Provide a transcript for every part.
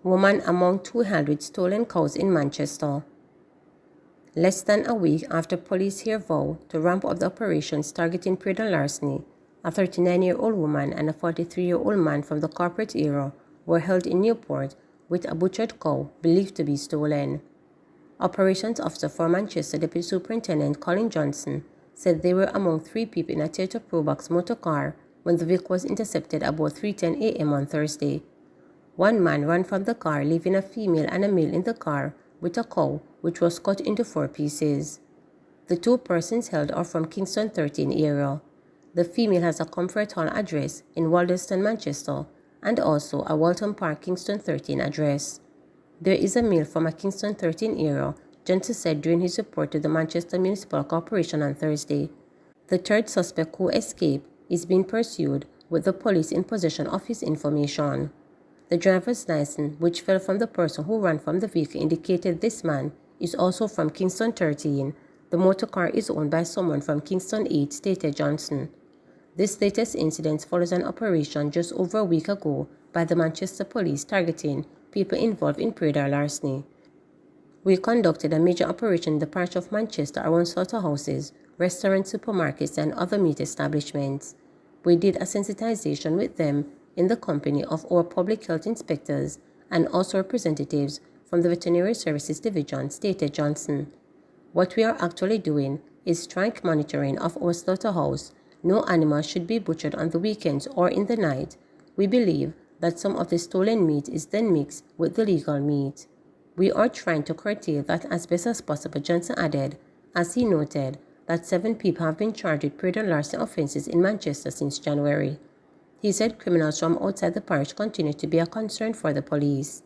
Woman among two held with stolen cows in Manchester. Less than a week after police here vow to ramp up the operations targeting predatory larceny, a 39-year-old woman and a 43-year-old man from the corporate era were held in Newport with a butchered cow believed to be stolen. Operations Officer for Manchester Deputy Superintendent Colin Johnson said they were among 3 people in a Toyota Probox motor car when the vehicle was intercepted about 3:10 a.m. on Thursday. One man ran from the car, leaving a female and a male in the car with a cow which was cut into 4 pieces. The 2 persons held are from Kingston 13 area. The female has a Comfort Hall address in Walderston, Manchester, and also a Walton Park Kingston 13 address. There is a male from a Kingston 13 area, Johnson said during his report to the Manchester Municipal Corporation on Thursday. The 3rd suspect who escaped is being pursued with the police in possession of his information. The driver's license, which fell from the person who ran from the vehicle, indicated this man is also from Kingston 13. The motor car is owned by someone from Kingston 8, stated Johnson. This latest incident follows an operation just over a week ago by the Manchester Police targeting people involved in predatory larceny. We conducted a major operation in the parish of Manchester around slaughterhouses, restaurants, supermarkets, and other meat establishments. We did a sensitization with them in the company of our public health inspectors and also representatives from the Veterinary Services Division, stated Johnson. What we are actually doing is strict monitoring of our slaughterhouse. No animal should be butchered on the weekends or in the night. We believe that some of the stolen meat is then mixed with the legal meat. We are trying to curtail that as best as possible, Johnson added, as he noted that 7 people have been charged with predatory larceny offences in Manchester since January. He said criminals from outside the parish continue to be a concern for the police.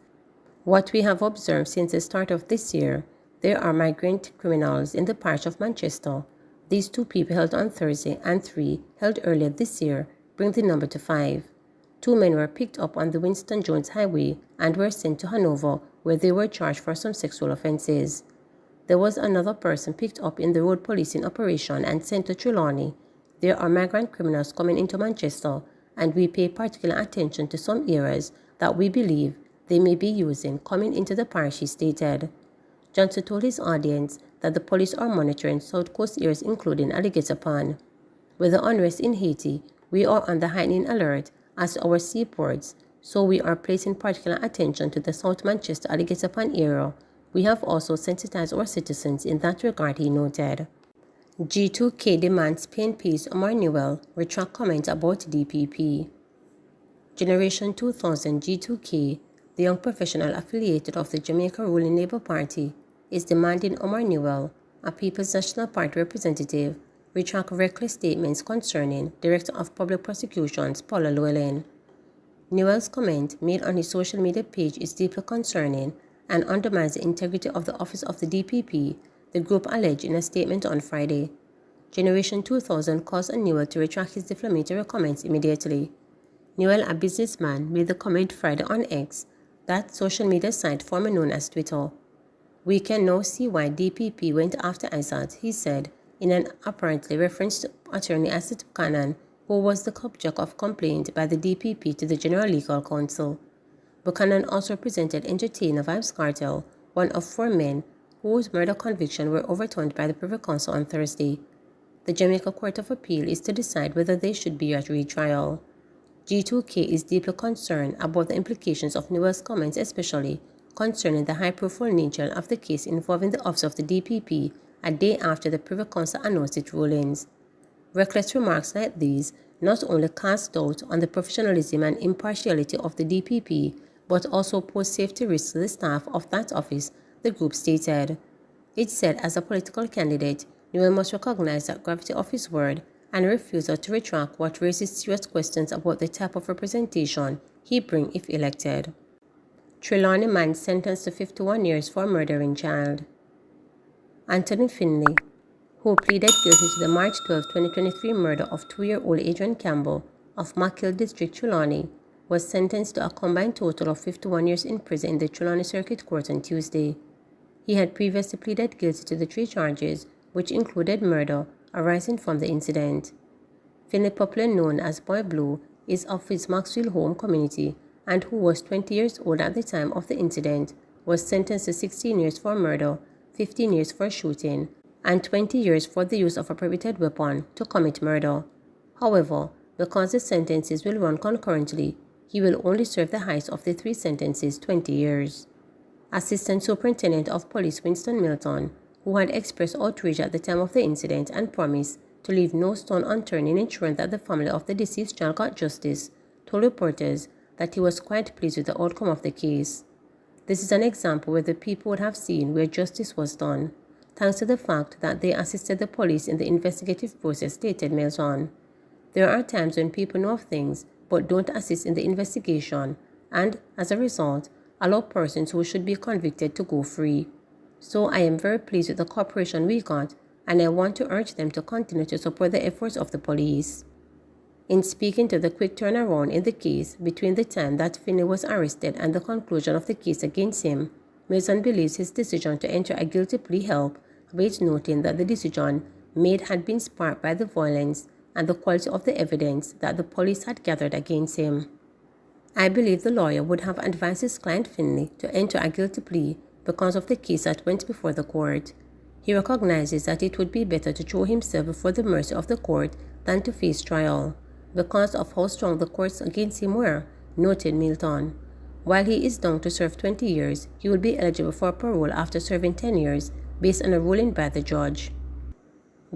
What we have observed since the start of this year, there are migrant criminals in the parish of Manchester. These 2 people held on Thursday and 3 held earlier this year bring the number to 5. 2 men were picked up on the Winston Jones Highway and were sent to Hanover, where they were charged for some sexual offences. There was another person picked up in the road policing operation and sent to Trelawney. There are migrant criminals coming into Manchester, and we pay particular attention to some areas that we believe they may be using coming into the parish, he stated. Johnson told his audience that the police are monitoring South Coast areas including Alligator Pond. With the unrest in Haiti, we are on the heightening alert as to our seaports, so we are placing particular attention to the South Manchester Alligator Pond area. We have also sensitized our citizens in that regard, he noted. G2K demands Spain pays Omar Newell retract comment about DPP. Generation 2000 G2K, the young professional affiliated of the Jamaica ruling Labour Party, is demanding Omar Newell, a People's National Party representative, retract reckless statements concerning Director of Public Prosecutions Paula Llewellyn. Newell's comment made on his social media page is deeply concerning and undermines the integrity of the office of the DPP, the group alleged in a statement on Friday. Generation 2000 calls on Newell to retract his defamatory comments immediately. Newell, a businessman, made the comment Friday on X, that social media site formerly known as Twitter. We can now see why DPP went after Isat, he said, in an apparently reference to attorney Asset Buchanan, who was the object of complaint by the DPP to the General Legal Counsel. Buchanan also represented entertainer Vybz Kartel, one of 4 men whose murder convictions were overturned by the Privy Council on Thursday. The Jamaica Court of Appeal is to decide whether they should be at retrial. G2K is deeply concerned about the implications of Newell's comments, especially concerning the high-profile nature of the case involving the office of the DPP a day after the Privy Council announced its rulings. Reckless remarks like these not only cast doubt on the professionalism and impartiality of the DPP, but also pose safety risks to the staff of that office, the group stated. It said as a political candidate, Newell must recognize the gravity of his word and refuse to retract what raises serious questions about the type of representation he brings if elected. Trelawney man sentenced to 51 years for murdering child. Anthony Finley, who pleaded guilty to the March 12, 2023 murder of 2-year-old Adrian Campbell of Mackhill District, Trelawney, was sentenced to a combined total of 51 years in prison in the Trelawney Circuit Court on Tuesday. He had previously pleaded guilty to the 3 charges, which included murder arising from the incident. Finley, popularly known as Boy Blue, is of his Maxwell home community and who was 20 years old at the time of the incident, was sentenced to 16 years for murder, 15 years for shooting, and 20 years for the use of a prohibited weapon to commit murder. However, because the sentences will run concurrently, he will only serve the highest of the 3 sentences, 20 years. Assistant Superintendent of Police Winston Milton, who had expressed outrage at the time of the incident and promised to leave no stone unturned in ensuring that the family of the deceased child got justice, told reporters that he was quite pleased with the outcome of the case. This is an example where the people would have seen where justice was done, thanks to the fact that they assisted the police in the investigative process, stated Milton. There are times when people know of things but don't assist in the investigation and, as a result, allow persons who should be convicted to go free. So I am very pleased with the cooperation we got, and I want to urge them to continue to support the efforts of the police. In speaking to the quick turnaround in the case between the time that Finley was arrested and the conclusion of the case against him, Milton believes his decision to enter a guilty plea helped, but noting that the decision made had been sparked by the violence and the quality of the evidence that the police had gathered against him. I believe the lawyer would have advised his client Finley to enter a guilty plea because of the case that went before the court. He recognizes that it would be better to throw himself before the mercy of the court than to face trial, because of how strong the courts against him were, noted Milton. While he is down to serve 20 years, he will be eligible for parole after serving 10 years, based on a ruling by the judge.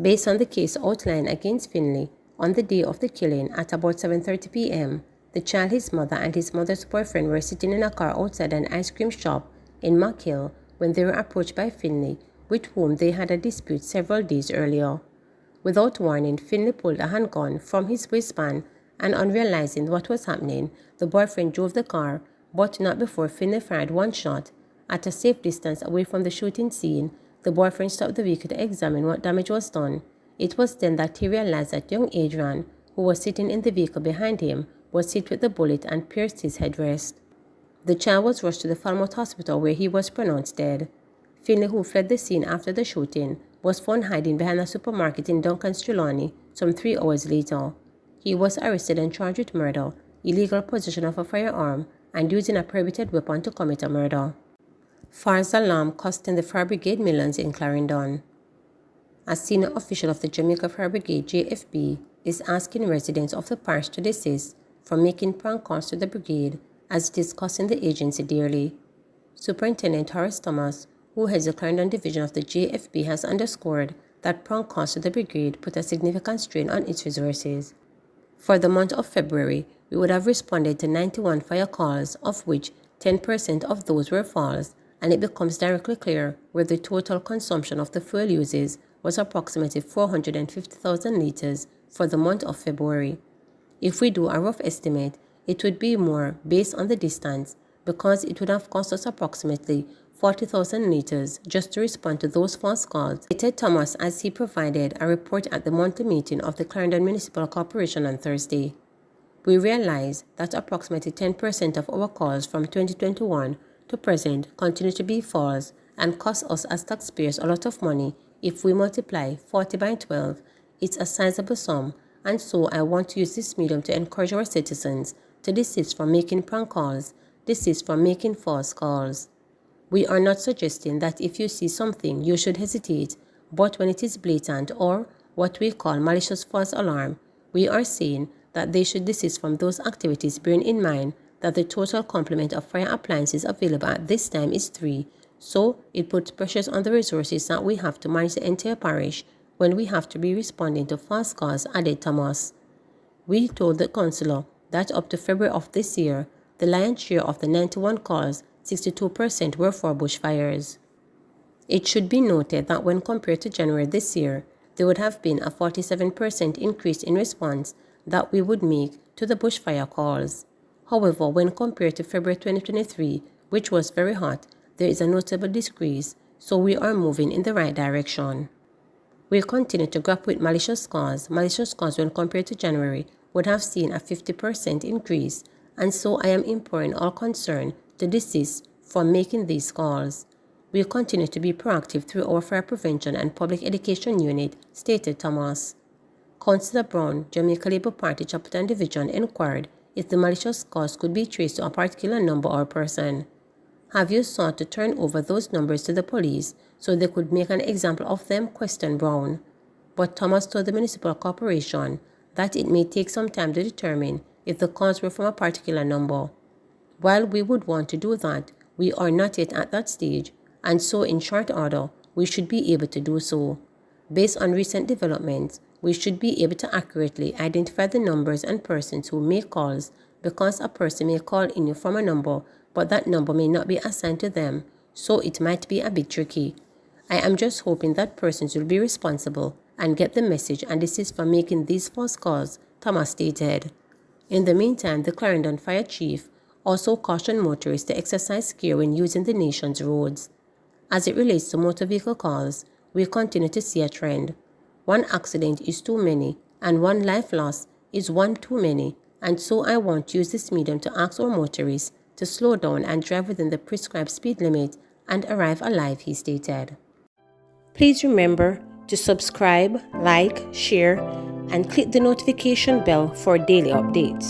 Based on the case outlined against Finley, on the day of the killing at about 7:30 p.m., the child, his mother, and his mother's boyfriend were sitting in a car outside an ice cream shop in Mackhill when they were approached by Finley, with whom they had a dispute several days earlier. Without warning, Finley pulled a handgun from his waistband, and on realizing what was happening, the boyfriend drove the car, but not before Finley fired 1 shot. At a safe distance away from the shooting scene, the boyfriend stopped the vehicle to examine what damage was done. It was then that he realized that young Adrian, who was sitting in the vehicle behind him, was hit with the bullet and pierced his headrest. The child was rushed to the Falmouth Hospital where he was pronounced dead. Finley, who fled the scene after the shooting, was found hiding behind a supermarket in Duncan's Trelawney some 3 hours later. He was arrested and charged with murder, illegal possession of a firearm, and using a prohibited weapon to commit a murder. Fire's alarm costing the Fire Brigade millions in Clarendon. A senior official of the Jamaica Fire Brigade JFB is asking residents of the parish to desist from making prank calls to the brigade, as it is costing the agency dearly. Superintendent Horace Thomas, who heads the Clarendon division of the JFB, has underscored that prank calls to the brigade put a significant strain on its resources. For the month of February, we would have responded to 91 fire calls, of which 10% of those were false, and it becomes directly clear where the total consumption of the fuel uses was approximately 450,000 litres for the month of February. If we do a rough estimate, it would be more based on the distance, because it would have cost us approximately 40,000 litres just to respond to those false calls, stated Thomas as he provided a report at the monthly meeting of the Clarendon Municipal Corporation on Thursday. We realize that approximately 10% of our calls from 2021 to present continue to be false and cost us as taxpayers a lot of money. If we multiply 40 by 12, it's a sizable sum, and so I want to use this medium to encourage our citizens to desist from making prank calls, desist from making false calls. We are not suggesting that if you see something, you should hesitate, but when it is blatant or what we call malicious false alarm, we are saying that they should desist from those activities, bearing in mind that the total complement of fire appliances available at this time is 3, so it puts pressures on the resources that we have to manage the entire parish when we have to be responding to false calls, added Thomas. We told the councillor that up to February of this year, the lion's share of the 91 calls, 62% were for bushfires. It should be noted that when compared to January this year, there would have been a 47% increase in response that we would make to the bushfire calls. However, when compared to February 2023, which was very hot, there is a notable decrease, so we are moving in the right direction. We continue to grapple with malicious calls. Malicious calls when compared to January would have seen a 50% increase, and so I am imploring all concerned to desist from making these calls. We continue to be proactive through our fire prevention and public education unit, stated Thomas. Councillor Brown, Jamaica Labour Party Chapter Division, inquired if the malicious calls could be traced to a particular number or person. Have you sought to turn over those numbers to the police so they could make an example of them? Questioned Brown. But Thomas told the municipal corporation that it may take some time to determine if the calls were from a particular number. While we would want to do that, we are not yet at that stage, and so in short order, we should be able to do so. Based on recent developments, we should be able to accurately identify the numbers and persons who make calls, because a person may call in from a number, but that number may not be assigned to them, so it might be a bit tricky. I am just hoping that persons will be responsible and get the message and desist from making these false calls, Thomas stated. In the meantime, the Clarendon Fire Chief also cautioned motorists to exercise care when using the nation's roads. As it relates to motor vehicle calls, we continue to see a trend. One accident is too many, and one life lost is one too many, and so I want to use this medium to ask our motorists to slow down and drive within the prescribed speed limit and arrive alive, he stated. Please remember to subscribe, like, share, and click the notification bell for daily updates.